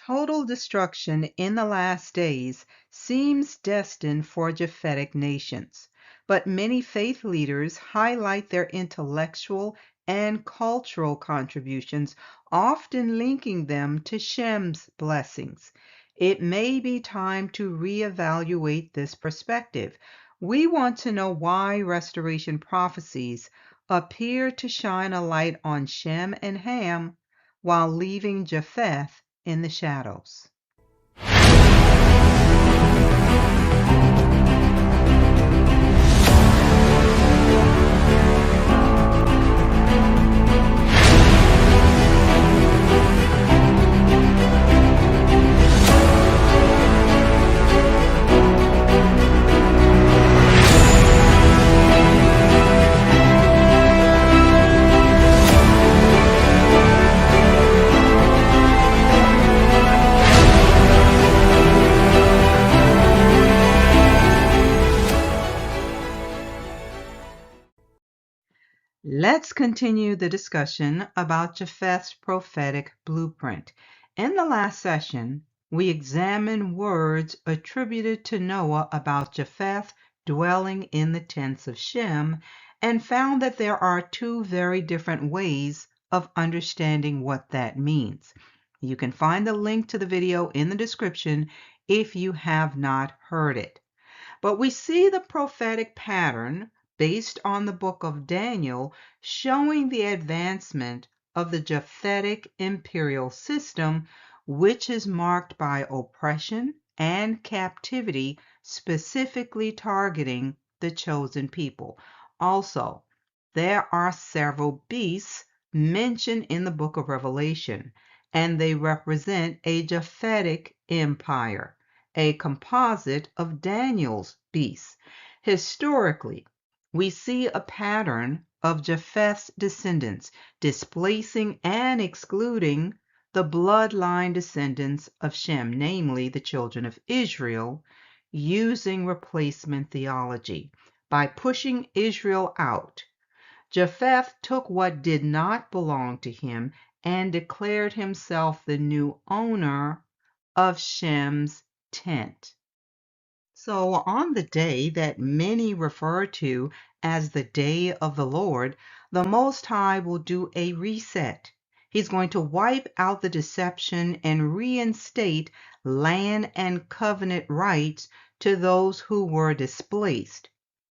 Total destruction in the last days seems destined for Japhetic nations, but many faith leaders highlight their intellectual and cultural contributions, often linking them to Shem's blessings. It may be time to reevaluate this perspective. We want to know why restoration prophecies appear to shine a light on Shem and Ham while leaving Japheth in the shadows. Let's continue the discussion about Japheth's prophetic blueprint. In the last session, we examined words attributed to Noah about Japheth dwelling in the tents of Shem and found that there are two very different ways of understanding what that means. You can find the link to the video in the description if you have not heard it. But we see the prophetic pattern based on the book of Daniel showing the advancement of the Japhetic imperial system, which is marked by oppression and captivity, specifically targeting the chosen people. Also, there are several beasts mentioned in the book of Revelation, and they represent a Japhetic empire, a composite of Daniel's beasts. Historically, we see a pattern of Japheth's descendants displacing and excluding the bloodline descendants of Shem, namely the children of Israel, using replacement theology. By pushing Israel out, Japheth took what did not belong to him and declared himself the new owner of Shem's tent. So on the day that many refer to as the day of the Lord, the Most High will do a reset. He's going to wipe out the deception and reinstate land and covenant rights to those who were displaced,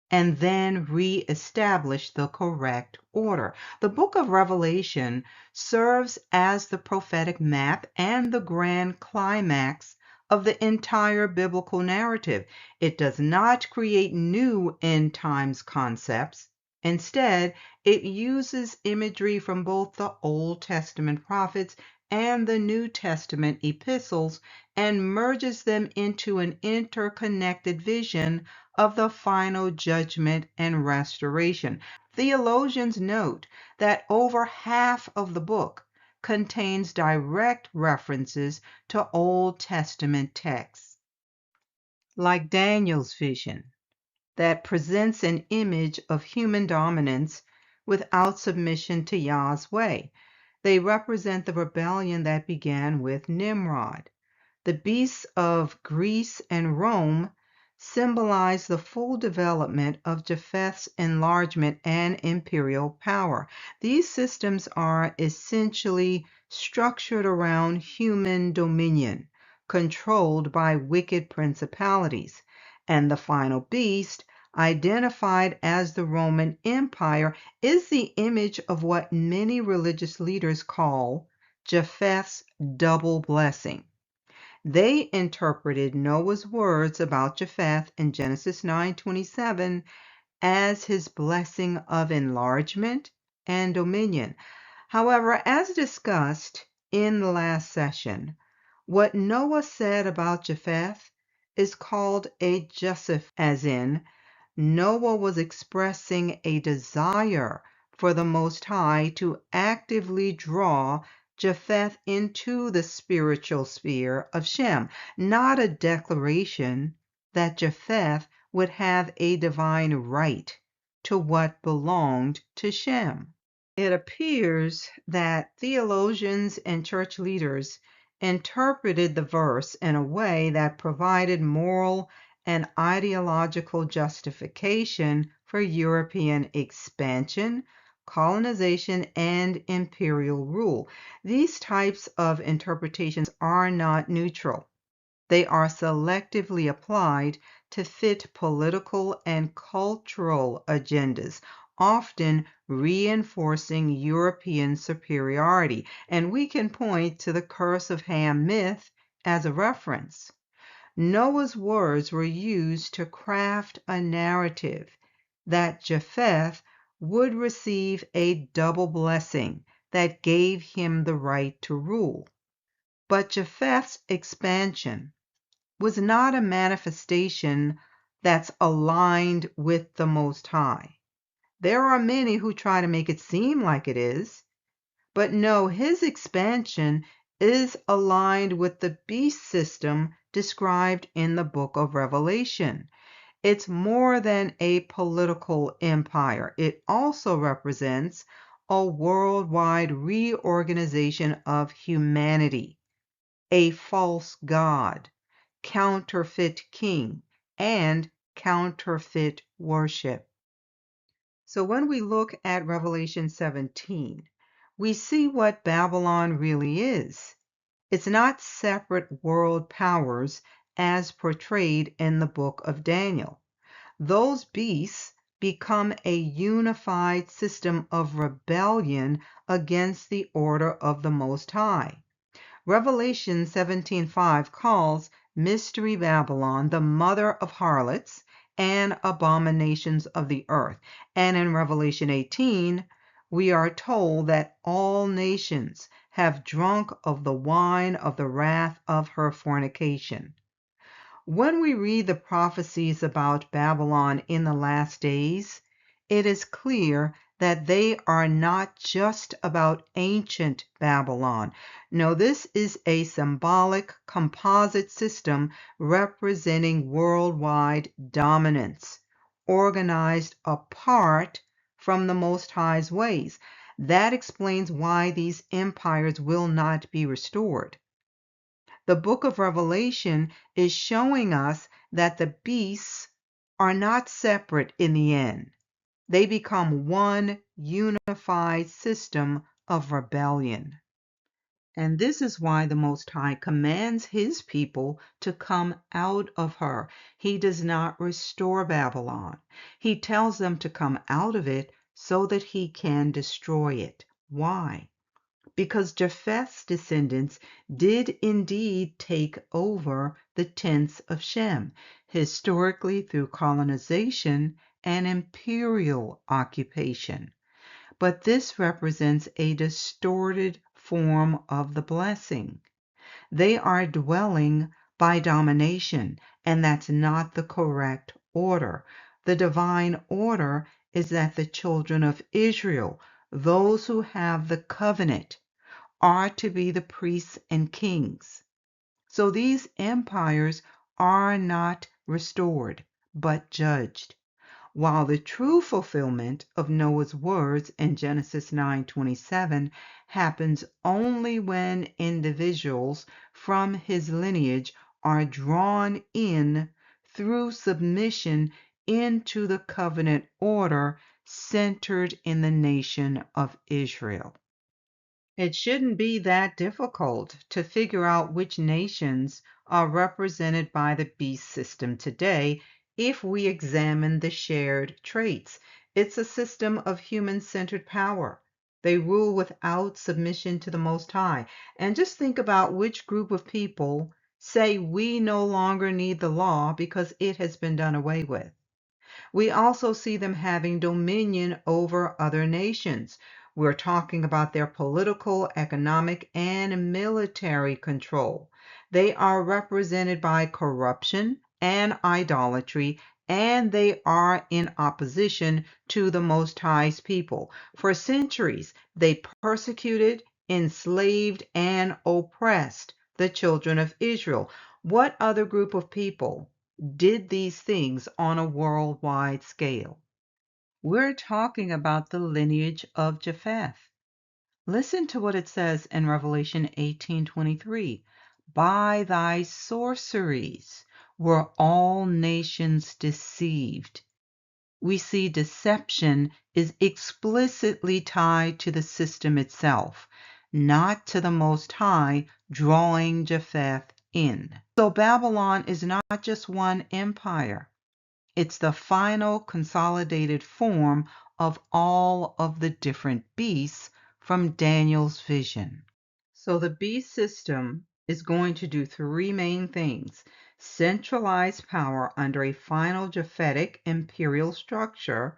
and then reestablish the correct order. The book of Revelation serves as the prophetic map and the grand climax of the entire biblical narrative. It does not create new end times concepts. Instead, it uses imagery from both the Old Testament prophets and the New Testament epistles and merges them into an interconnected vision of the final judgment and restoration. Theologians note that over half of the book contains direct references to Old Testament texts, like Daniel's vision, that presents an image of human dominance without submission to Yah's way. They represent the rebellion that began with Nimrod. The beasts of Greece and Rome symbolize the full development of Japheth's enlargement and imperial power. These systems are essentially structured around human dominion, controlled by wicked principalities, and the final beast, identified as the Roman Empire, is the image of what many religious leaders call Japheth's double blessing. They interpreted Noah's words about Japheth in Genesis 9:27 as his blessing of enlargement and dominion. However, as discussed in the last session, what Noah said about Japheth is called a Japheth, as in Noah was expressing a desire for the Most High to actively draw Japheth into the spiritual sphere of Shem, not a declaration that Japheth would have a divine right to what belonged to Shem. It appears that theologians and church leaders interpreted the verse in a way that provided moral and ideological justification for European expansion, colonization, and imperial rule. These types of interpretations are not neutral. They are selectively applied to fit political and cultural agendas, often reinforcing European superiority. And we can point to the Curse of Ham myth as a reference. Noah's words were used to craft a narrative that Japheth would receive a double blessing that gave him the right to rule. But Japheth's expansion was not a manifestation that's aligned with the Most High. There are many who try to make it seem like it is, but no, his expansion is aligned with the beast system described in the book of Revelation. It's more than a political empire. It also represents a worldwide reorganization of humanity, a false god, counterfeit king, and counterfeit worship. So when we look at Revelation 17, we see what Babylon really is. It's not separate world powers as portrayed in the book of Daniel. Those beasts become a unified system of rebellion against the order of the Most High. Revelation 17:5 calls Mystery Babylon the mother of harlots and abominations of the earth. And in Revelation 18, we are told that all nations have drunk of the wine of the wrath of her fornication. When we read the prophecies about Babylon in the last days, it is clear that they are not just about ancient Babylon. No, this is a symbolic composite system representing worldwide dominance, organized apart from the Most High's ways. That explains why these empires will not be restored. The book of Revelation is showing us that the beasts are not separate in the end. They become one unified system of rebellion. And this is why the Most High commands his people to come out of her. He does not restore Babylon. He tells them to come out of it so that he can destroy it. Why? Because Japheth's descendants did indeed take over the tents of Shem, historically through colonization and imperial occupation. But this represents a distorted form of the blessing. They are dwelling by domination, and that's not the correct order. The divine order is that the children of Israel, those who have the covenant, are to be the priests and kings. So these empires are not restored, but judged, while the true fulfillment of Noah's words in Genesis 9:27 happens only when individuals from his lineage are drawn in through submission into the covenant order centered in the nation of Israel. It shouldn't be that difficult to figure out which nations are represented by the beast system today if we examine the shared traits. It's a system of human-centered power. They rule without submission to the Most High. And just think about which group of people say we no longer need the law because it has been done away with. We also see them having dominion over other nations. We're talking about their political, economic, and military control. They are represented by corruption and idolatry, and they are in opposition to the Most High's people. For centuries, they persecuted, enslaved, and oppressed the children of Israel. What other group of people did these things on a worldwide scale? We're talking about the lineage of Japheth. Listen to what it says in Revelation 18:23. By thy sorceries were all nations deceived. We see deception is explicitly tied to the system itself, not to the Most High drawing Japheth in. So Babylon is not just one empire. It's the final consolidated form of all of the different beasts from Daniel's vision. So the beast system is going to do three main things: centralize power under a final Japhetic imperial structure,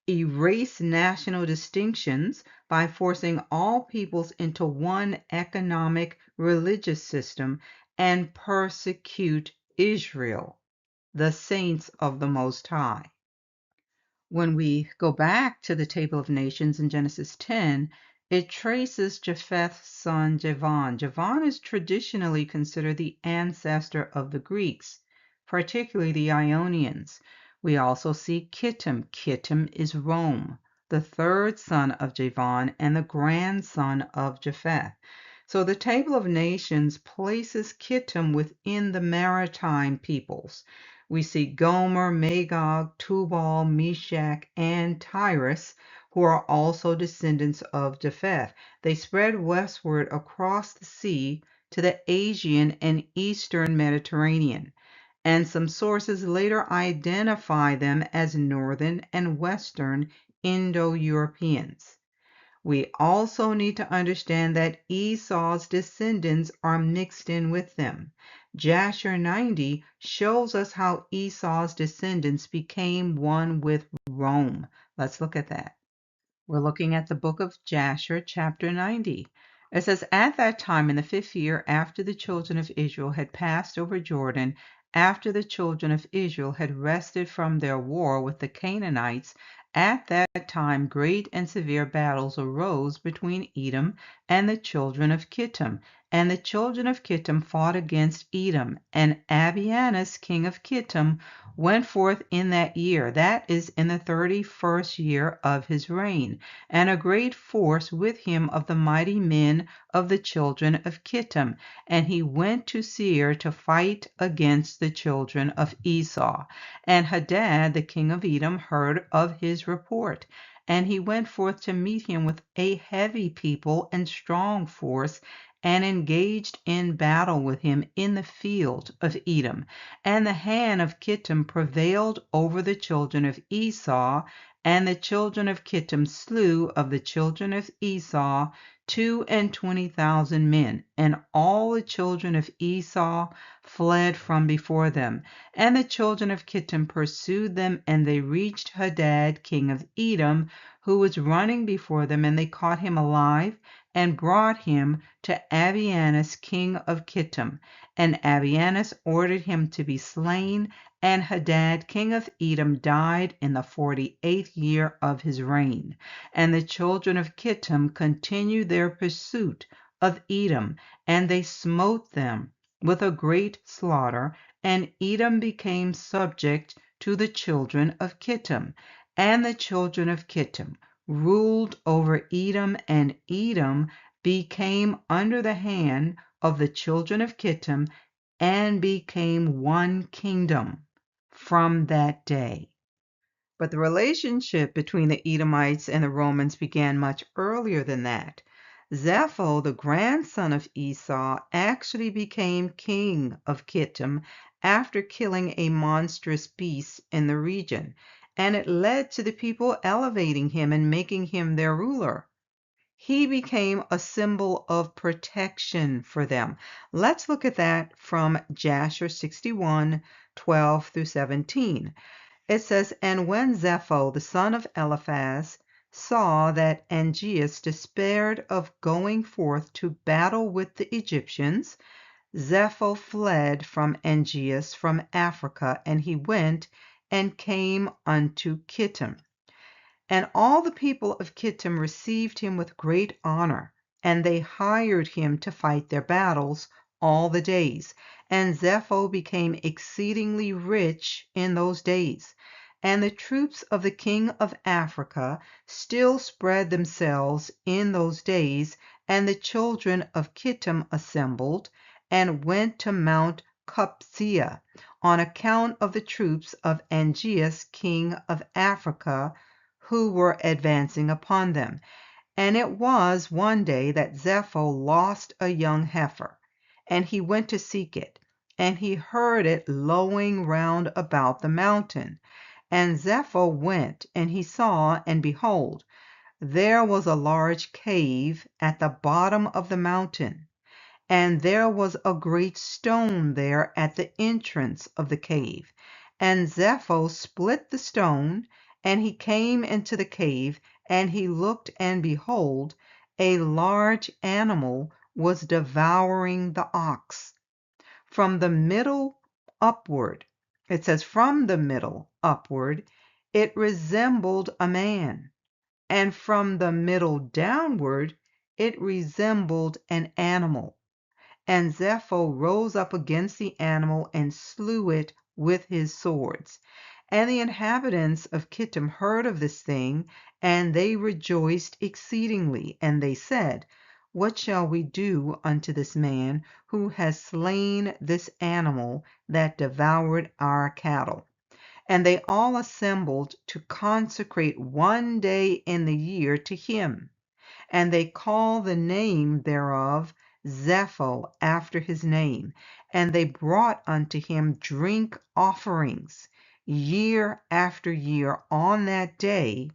erase national distinctions by forcing all peoples into one economic religious system, and persecute Israel, the saints of the Most High. When we go back to the Table of Nations in Genesis 10, it traces Japheth's son Javan. Javan is traditionally considered the ancestor of the Greeks, particularly the Ionians. We also see Kittim. Kittim is Rome, the third son of Javan and the grandson of Japheth. So the Table of Nations places Kittim within the maritime peoples. We see Gomer, Magog, Tubal, Meshach, and Tyrus, who are also descendants of Japheth. They spread westward across the sea to the Asian and Eastern Mediterranean, and some sources later identify them as Northern and Western Indo-Europeans. We also need to understand that Esau's descendants are mixed in with them. Jasher 90 shows us how Esau's descendants became one with Rome. Let's look at that. We're looking at the book of Jasher, chapter 90. It says, at that time, in the 5th year after the children of Israel had passed over Jordan, after the children of Israel had rested from their war with the Canaanites, at that time great and severe battles arose between Edom and the children of Kittim. And the children of Kittim fought against Edom, and Abianus, king of Kittim, went forth in that year, that is, in the 31st year of his reign, and a great force with him of the mighty men of the children of Kittim. And he went to Seir to fight against the children of Esau. And Hadad, the king of Edom, heard of his report, and he went forth to meet him with a heavy people and strong force, and engaged in battle with him in the field of Edom. And the hand of Kittim prevailed over the children of Esau, and the children of Kittim slew of the children of Esau 22,000 men, and all the children of Esau fled from before them. And the children of Kittim pursued them, and they reached Hadad, king of Edom, who was running before them, and they caught him alive, and brought him to Abianus, king of Kittim. And Abianus ordered him to be slain, and Hadad, king of Edom, died in the 48th year of his reign. And the children of Kittim continued their pursuit of Edom, and they smote them with a great slaughter, and Edom became subject to the children of Kittim. And the children of Kittim ruled over Edom, and Edom became under the hand of the children of Kittim, and became one kingdom from that day. But the relationship between the Edomites and the Romans began much earlier than that. Zepho, the grandson of Esau, actually became king of Kittim after killing a monstrous beast in the region, and it led to the people elevating him and making him their ruler. He became a symbol of protection for them. Let's look at that from Jasher 61:12 through 17. It says, and when Zepho, the son of Eliphaz, saw that Angeas despaired of going forth to battle with the Egyptians, Zepho fled from Angeas from Africa, and he went and came unto Kittim. And all the people of Kittim received him with great honor, and they hired him to fight their battles all the days. And Zepho became exceedingly rich in those days. And the troops of the king of Africa still spread themselves in those days, and the children of Kittim assembled, and went to Mount Cupsea, on account of the troops of Angeas king of Africa, who were advancing upon them. And it was one day that Zepho lost a young heifer, and he went to seek it, and he heard it lowing round about the mountain. And Zepho went, and he saw, and behold, there was a large cave at the bottom of the mountain, and there was a great stone there at the entrance of the cave. And Zepho split the stone, and he came into the cave, and he looked, and behold, a large animal was devouring the ox. From the middle upward, it says from the middle upward, it resembled a man, and from the middle downward, it resembled an animal. And Zepho rose up against the animal and slew it with his swords. And the inhabitants of Kittim heard of this thing, and they rejoiced exceedingly. And they said, What shall we do unto this man who has slain this animal that devoured our cattle? And they all assembled to consecrate one day in the year to him. And they call the name thereof Zepho, after his name. And they brought unto him drink offerings year after year on that day,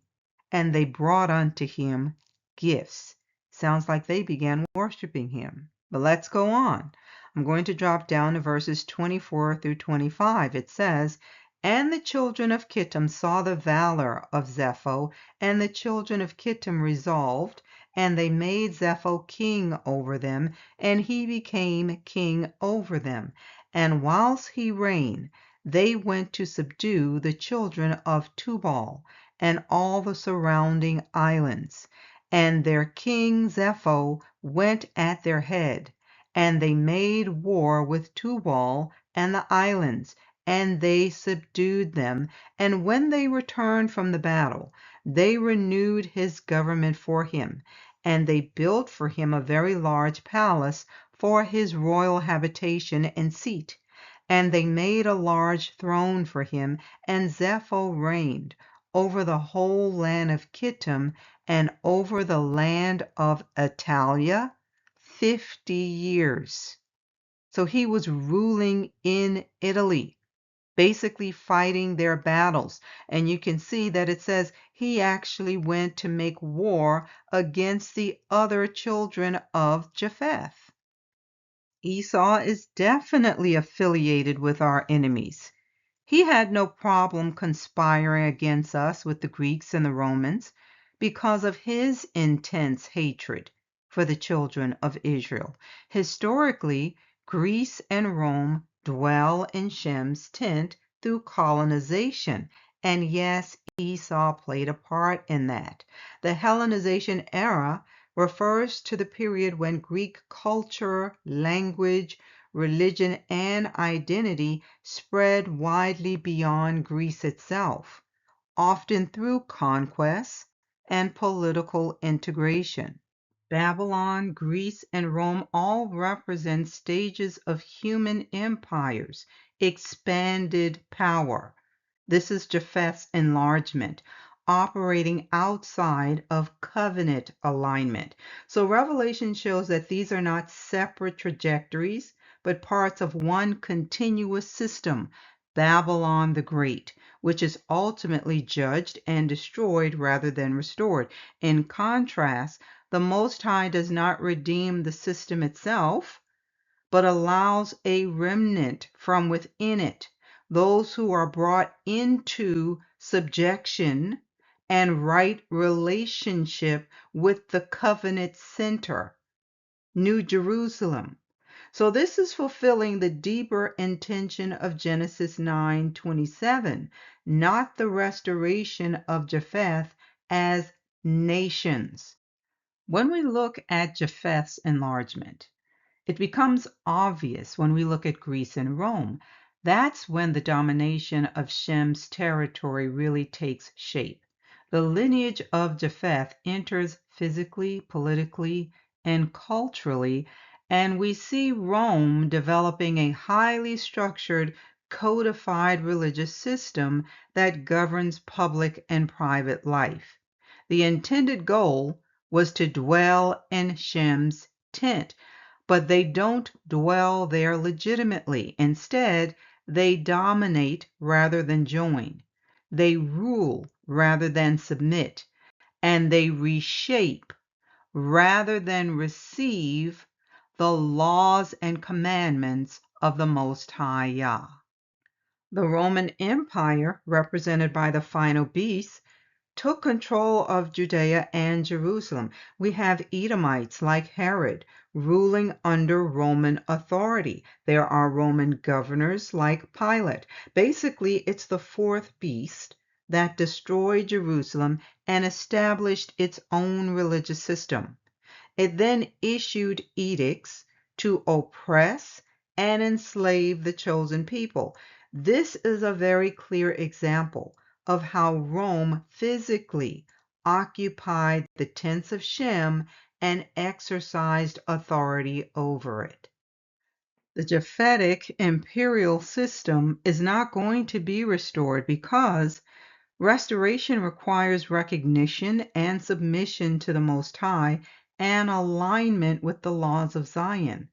and they brought unto him gifts. Sounds like they began worshiping him. But let's go on. I'm going to drop down to verses 24 through 25. It says, And the children of Kittim saw the valor of Zepho, and the children of Kittim resolved, and they made Zepho king over them, and he became king over them. And whilst he reigned, they went to subdue the children of Tubal and all the surrounding islands. And their king Zepho went at their head, and they made war with Tubal and the islands, and they subdued them. And when they returned from the battle, they renewed his government for him, and they built for him a very large palace for his royal habitation and seat. And they made a large throne for him, and Zepho reigned over the whole land of Kittim and over the land of Italia 50 years. So he was ruling in Italy, basically fighting their battles. And you can see that it says he actually went to make war against the other children of Japheth. Esau is definitely affiliated with our enemies. He had no problem conspiring against us with the Greeks and the Romans because of his intense hatred for the children of Israel. Historically, Greece and Rome dwell in Shem's tent through colonization, and yes, Esau played a part in that. The Hellenization era refers to the period when Greek culture, language, religion, and identity spread widely beyond Greece itself, often through conquest and political integration. Babylon, Greece, and Rome all represent stages of human empires, expanded power. This is Japheth's enlargement, operating outside of covenant alignment. So Revelation shows that these are not separate trajectories, but parts of one continuous system, Babylon the Great, which is ultimately judged and destroyed rather than restored. In contrast, the Most High does not redeem the system itself, but allows a remnant from within it, those who are brought into subjection and right relationship with the covenant center, New Jerusalem. So this is fulfilling the deeper intention of Genesis 9:27, not the restoration of Japheth as nations. When we look at Japheth's enlargement, it becomes obvious when we look at Greece and Rome That's when the domination of Shem's territory really takes shape. The lineage of Japheth enters physically, politically, and culturally, and we see Rome developing a highly structured, codified religious system that governs public and private life. The intended goal was to dwell in Shem's tent, but they don't dwell there legitimately. Instead, they dominate rather than join. They rule rather than submit. And they reshape rather than receive the laws and commandments of the Most High Yah. The Roman Empire, represented by the final beast, took control of Judea and Jerusalem. We have Edomites like Herod ruling under Roman authority. There are Roman governors like Pilate. Basically, it's the fourth beast that destroyed Jerusalem and established its own religious system. It then issued edicts to oppress and enslave the chosen people. This is a very clear example of how Rome physically occupied the tents of Shem and exercised authority over it. The Japhetic imperial system is not going to be restored because restoration requires recognition and submission to the Most High and alignment with the laws of Zion.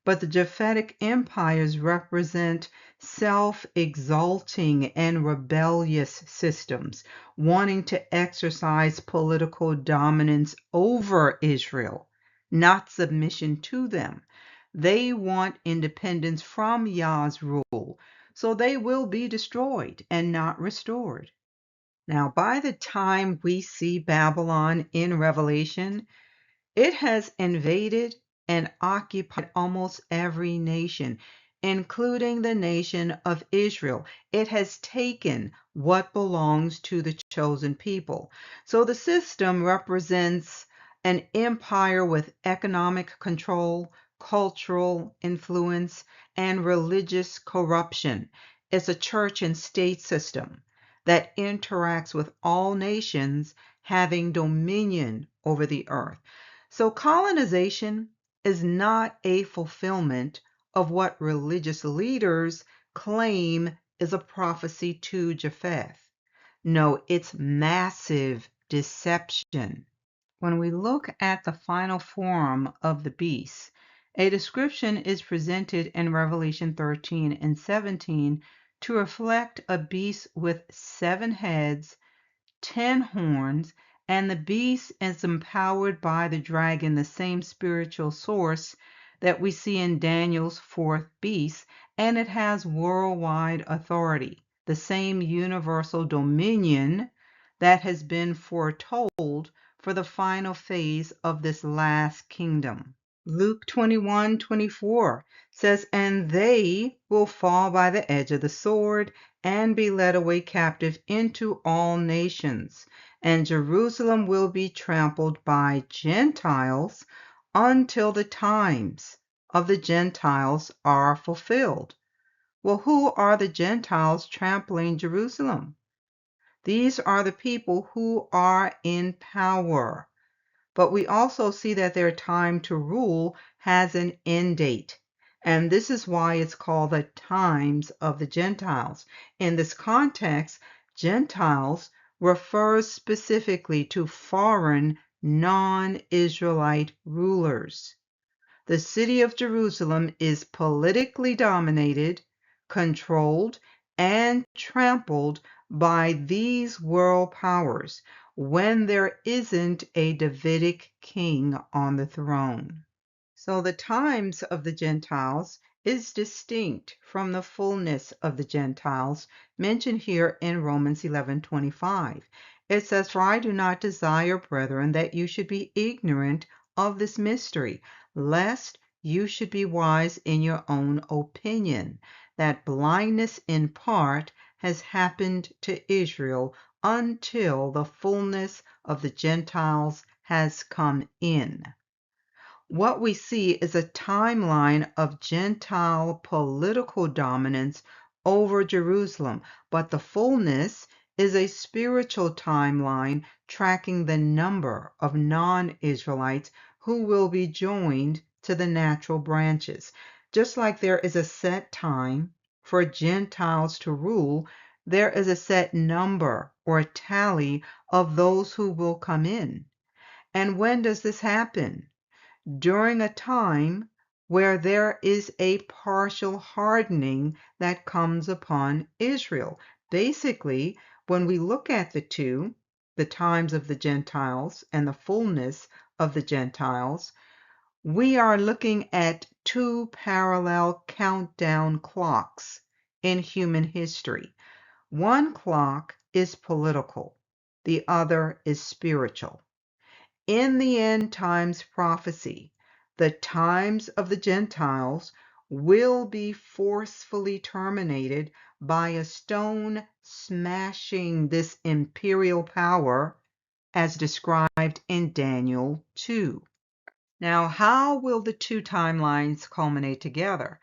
But the Japhetic empires represent self-exalting and rebellious systems, wanting to exercise political dominance over Israel, not submission to them. They want independence from Yah's rule, so they will be destroyed and not restored. Now, by the time we see Babylon in Revelation, it has invaded and occupied almost every nation, including the nation of Israel. It has taken what belongs to the chosen people. So the system represents an empire with economic control, cultural influence, and religious corruption. It's a church and state system that interacts with all nations, having dominion over the earth. So colonization is not a fulfillment of what religious leaders claim is a prophecy to Japheth. No, it's massive deception. When we look at the final form of the beast, a description is presented in Revelation 13 and 17 to reflect a beast with 7 heads, 10 horns, and the beast is empowered by the dragon, the same spiritual source that we see in Daniel's 4th beast, and it has worldwide authority, the same universal dominion that has been foretold for the final phase of this last kingdom. Luke 21:24 says, "And they will fall by the edge of the sword and be led away captive into all nations, and Jerusalem will be trampled by Gentiles until the times of the Gentiles are fulfilled." Well, who are the Gentiles trampling Jerusalem? These are the people who are in power. But we also see that their time to rule has an end date. And this is why it's called the times of the Gentiles. In this context, Gentiles refers specifically to foreign, non-Israelite rulers. The city of Jerusalem is politically dominated, controlled, and trampled by these world powers when there isn't a Davidic king on the throne. So the times of the Gentiles is distinct from the fullness of the Gentiles mentioned here in Romans 11:25. It says, "For I do not desire, brethren, that you should be ignorant of this mystery, lest you should be wise in your own opinion, that blindness in part has happened to Israel until the fullness of the Gentiles has come in." What we see is a timeline of Gentile political dominance over Jerusalem, but the fullness is a spiritual timeline tracking the number of non-Israelites who will be joined to the natural branches. Just like there is a set time for Gentiles to rule, there is a set number or tally of those who will come in. And when does this happen? During a time where there is a partial hardening that comes upon Israel. Basically, when we look at the two, the times of the Gentiles and the fullness of the Gentiles, we are looking at two parallel countdown clocks in human history. One clock is political, the other is spiritual. In the end times prophecy, the times of the Gentiles will be forcefully terminated by a stone smashing this imperial power as described in Daniel 2. Now, how will the two timelines culminate together?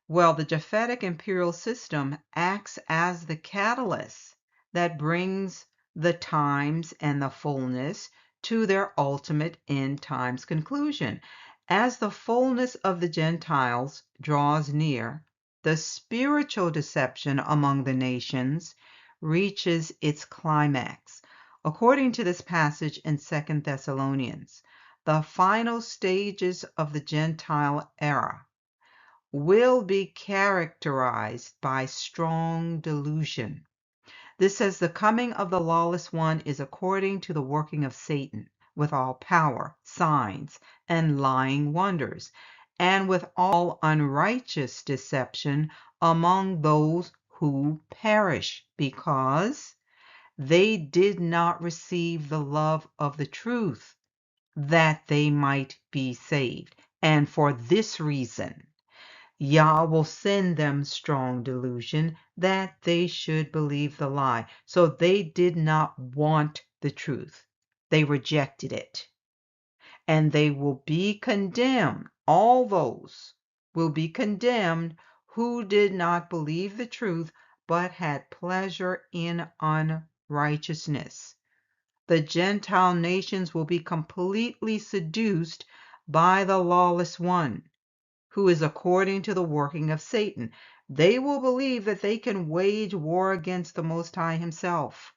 Well, the Japhetic imperial system acts as the catalyst that brings the times and the fullness to their ultimate end times conclusion. As the fullness of the Gentiles draws near, the spiritual deception among the nations reaches its climax. According to this passage in 2 Thessalonians, the final stages of the Gentile era will be characterized by strong delusion. This says the coming of the lawless one is according to the working of Satan, with all power, signs, and lying wonders, and with all unrighteous deception among those who perish, because they did not receive the love of the truth, that they might be saved. And for this reason, Yah will send them strong delusion that they should believe the lie. So they did not want the truth. They rejected it. And they will be condemned. All those will be condemned who did not believe the truth but had pleasure in unrighteousness. The Gentile nations will be completely seduced by the lawless one, who is according to the working of Satan. They will believe that they can wage war against the Most High himself.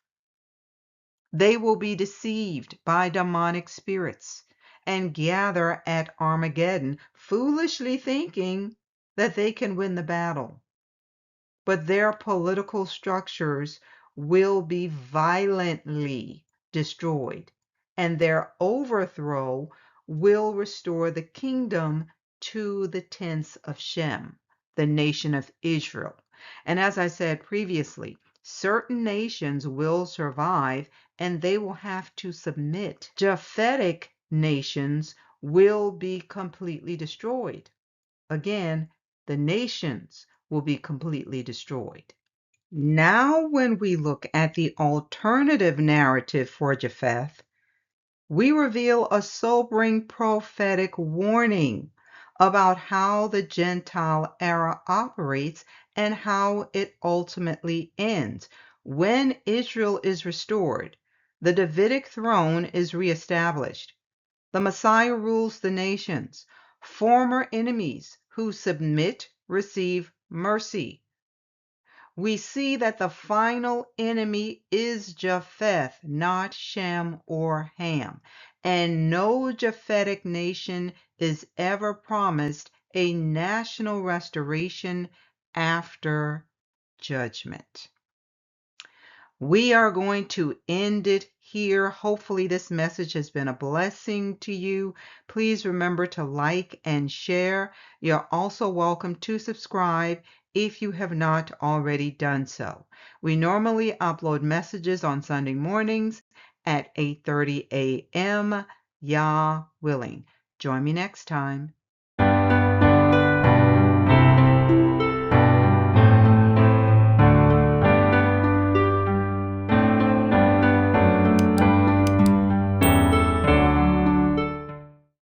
They will be deceived by demonic spirits and gather at Armageddon, foolishly thinking that they can win the battle. But their political structures will be violently destroyed, and their overthrow will restore the kingdom to the tents of Shem, the nation of Israel. And as I said previously, certain nations will survive and they will have to submit. Japhetic nations will be completely destroyed. Again, the nations will be completely destroyed. Now, when we look at the alternative narrative for Japheth, we reveal a sobering prophetic warning about how the Gentile era operates and how it ultimately ends. When Israel is restored, the Davidic throne is reestablished. The Messiah rules the nations. Former enemies who submit receive mercy. We see that the final enemy is Japheth, not Shem or Ham. And no Japhetic nation is ever promised a national restoration after judgment. We are going to end it here. Hopefully this message has been a blessing to you. Please remember to like and share. You're also welcome to subscribe if you have not already done so. We normally upload messages on Sunday mornings at 8:30 a.m. Yah willing. Join me next time.